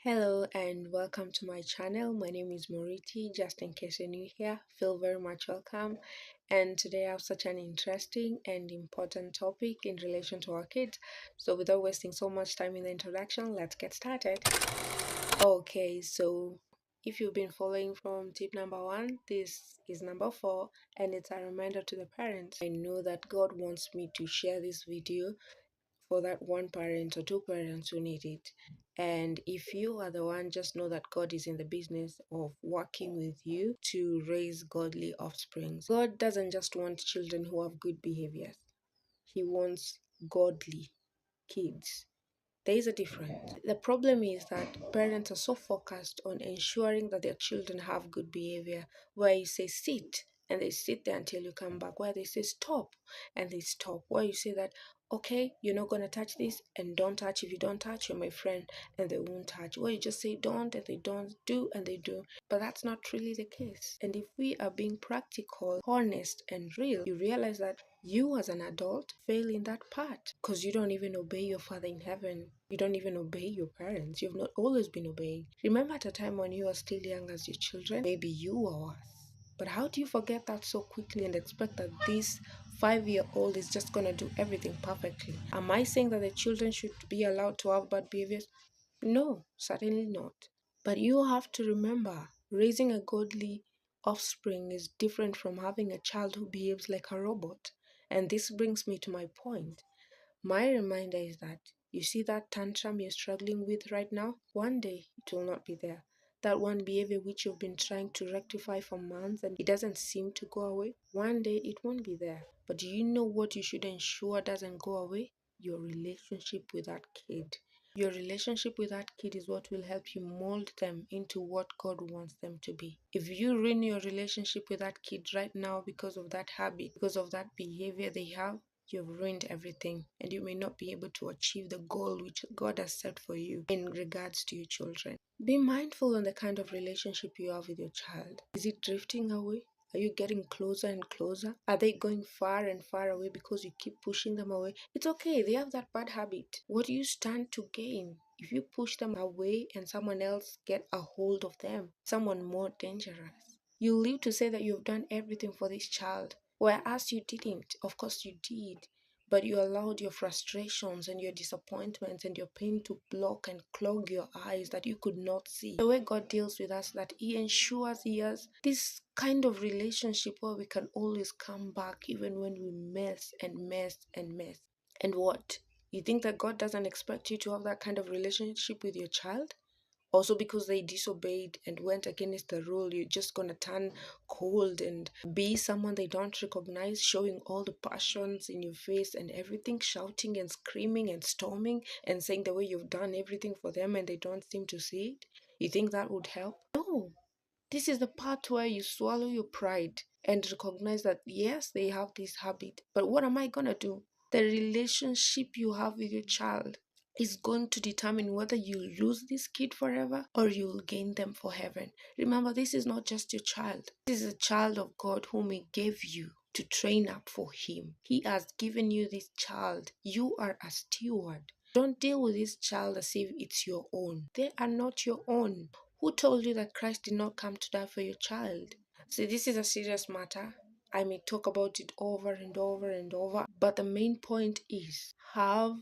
Hello and welcome to my channel. My name is Moriti. Just in case you're new here, feel very much welcome. And today I have such an interesting and important topic in relation to our kids. So without wasting so much time in the introduction, let's get started. Okay, so if you've been following from tip number 1, this is number 4, and it's a reminder to the parents. I know that God wants me to share this video for that one parent or two parents who need it. And if you are the one, just know that God is in the business of working with you to raise godly offspring. God doesn't just want children who have good behaviors, He wants godly kids. There is a difference. The problem is that parents are so focused on ensuring that their children have good behavior, where you say sit and they sit there until you come back, where they say stop and they stop, where you say that okay, you're not gonna touch this and don't touch. If you don't touch, you're my friend, and they won't touch. Where you just say don't and they don't, do and they do. But that's not really the case. And if we are being practical, honest, and real, you realize that you as an adult fail in that part because you don't even obey your Father in heaven. You don't even obey your parents. You've not always been obeying. Remember at a time when you were still young as your children? Maybe you were worse. But how do you forget that so quickly and expect that this 5-year-old is just going to do everything perfectly? Am I saying that the children should be allowed to have bad behaviors? No, certainly not. But you have to remember, raising a godly offspring is different from having a child who behaves like a robot. And this brings me to my point. My reminder is that you see that tantrum you're struggling with right now? One day it will not be there. That one behavior which you've been trying to rectify for months and it doesn't seem to go away, one day it won't be there. But do you know what you should ensure doesn't go away? Your relationship with that kid. Your relationship with that kid is what will help you mold them into what God wants them to be. If you ruin your relationship with that kid right now because of that habit, because of that behavior they have, you've ruined everything and you may not be able to achieve the goal which God has set for you in regards to your children. Be mindful on the kind of relationship you have with your child. Is it drifting away? Are you getting closer and closer? Are they going far and far away because you keep pushing them away? It's okay, they have that bad habit. What do you stand to gain if you push them away and someone else get a hold of them? Someone more dangerous. You live to say that you've done everything for this child, whereas you didn't. Of course you did. But you allowed your frustrations and your disappointments and your pain to block and clog your eyes that you could not see. The way God deals with us, that He ensures He has this kind of relationship where we can always come back even when we mess and mess and mess. And what? You think that God doesn't expect you to have that kind of relationship with your child? Also, because they disobeyed and went against the rule, you're just gonna turn cold and be someone they don't recognize, showing all the passions in your face and everything, shouting and screaming and storming and saying the way you've done everything for them and they don't seem to see it? You think that would help? No. This is the part where you swallow your pride and recognize that yes, they have this habit, but what am I gonna do? The relationship you have with your child is going to determine whether you lose this kid forever or you'll gain them for heaven. Remember, this is not just your child. This is a child of God whom He gave you to train up for Him. He has given you this child. You are a steward. Don't deal with this child as if it's your own. They are not your own. Who told you that Christ did not come to die for your child? See, this is a serious matter. I may talk about it over and over and over, but the main point is have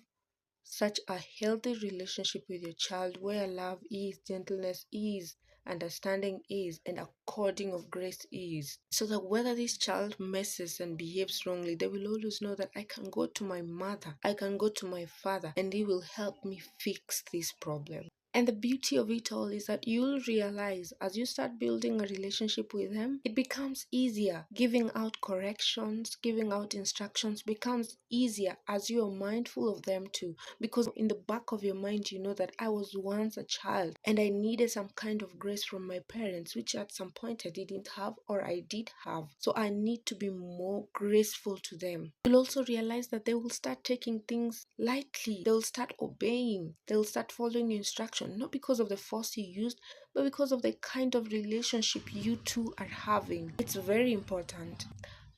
such a healthy relationship with your child where love is, gentleness is, understanding is, and according of grace is. So that whether this child messes and behaves wrongly, they will always know that I can go to my mother, I can go to my father, and he will help me fix this problem. And the beauty of it all is that you'll realize as you start building a relationship with them, it becomes easier. Giving out corrections, giving out instructions becomes easier as you are mindful of them too. Because in the back of your mind, you know that I was once a child and I needed some kind of grace from my parents, which at some point I didn't have or I did have. So I need to be more graceful to them. You'll also realize that they will start taking things lightly. They'll start obeying. They'll start following instruction, not because of the force you used, but because of the kind of relationship you two are having. It's very important.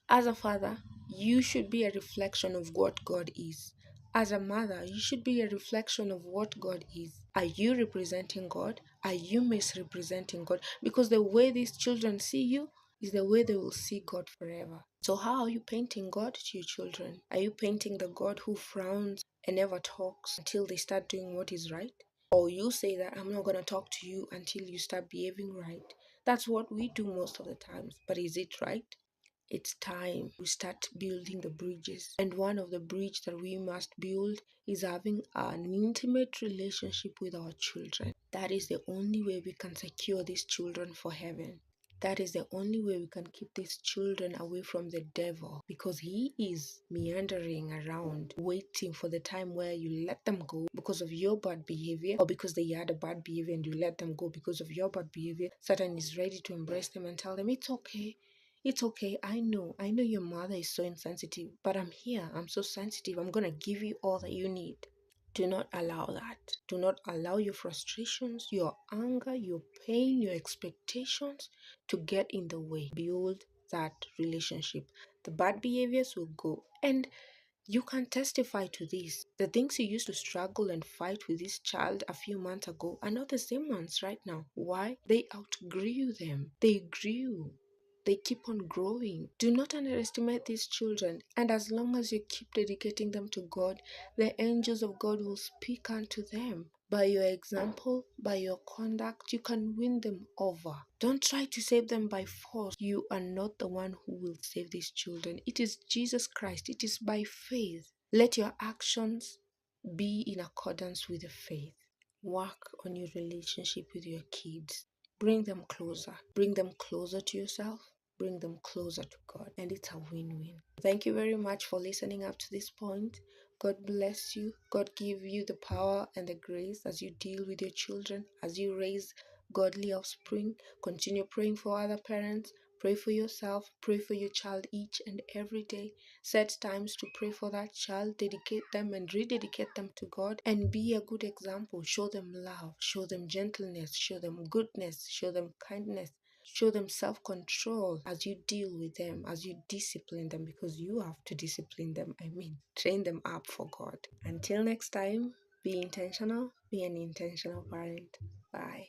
As a father, you should be a reflection of what God is. As a mother, you should be a reflection of what God is. Are you representing God? Are you misrepresenting God? Because the way these children see you is the way they will see God forever. So, how are you painting God to your children? Are you painting the God who frowns and never talks until they start doing what is right? Or you say that I'm not going to talk to you until you start behaving right? That's what we do most of the times. But is it right? It's time we start building the bridges. And one of the bridges that we must build is having an intimate relationship with our children. That is the only way we can secure these children for heaven. That is the only way we can keep these children away from the devil, because he is meandering around waiting for the time where you let them go because of your bad behavior, or because they had a bad behavior and you let them go because of your bad behavior. Satan is ready to embrace them and tell them, it's okay. It's okay. I know your mother is so insensitive, but I'm here. I'm so sensitive. I'm going to give you all that you need. Do not allow that. Do not allow your frustrations, your anger, your pain, your expectations to get in the way. Build that relationship. The bad behaviors will go. And you can testify to this. The things you used to struggle and fight with this child a few months ago are not the same ones right now. Why? They outgrew them. They grew. They keep on growing. Do not underestimate these children. And as long as you keep dedicating them to God, the angels of God will speak unto them. By your example, by your conduct, you can win them over. Don't try to save them by force. You are not the one who will save these children. It is Jesus Christ. It is by faith. Let your actions be in accordance with the faith. Work on your relationship with your kids. Bring them closer. Bring them closer to yourself. Bring them closer to God. And it's a win-win. Thank you very much for listening up to this point. God bless you. God give you the power and the grace as you deal with your children, as you raise godly offspring. Continue praying for other parents. Pray for yourself. Pray for your child each and every day. Set times to pray for that child. Dedicate them and rededicate them to God. And be a good example. Show them love. Show them gentleness. Show them goodness. Show them kindness. Show them self-control as you deal with them, as you discipline them, because you have to discipline them. Train them up for God. Until next time, be intentional, be an intentional parent. Bye.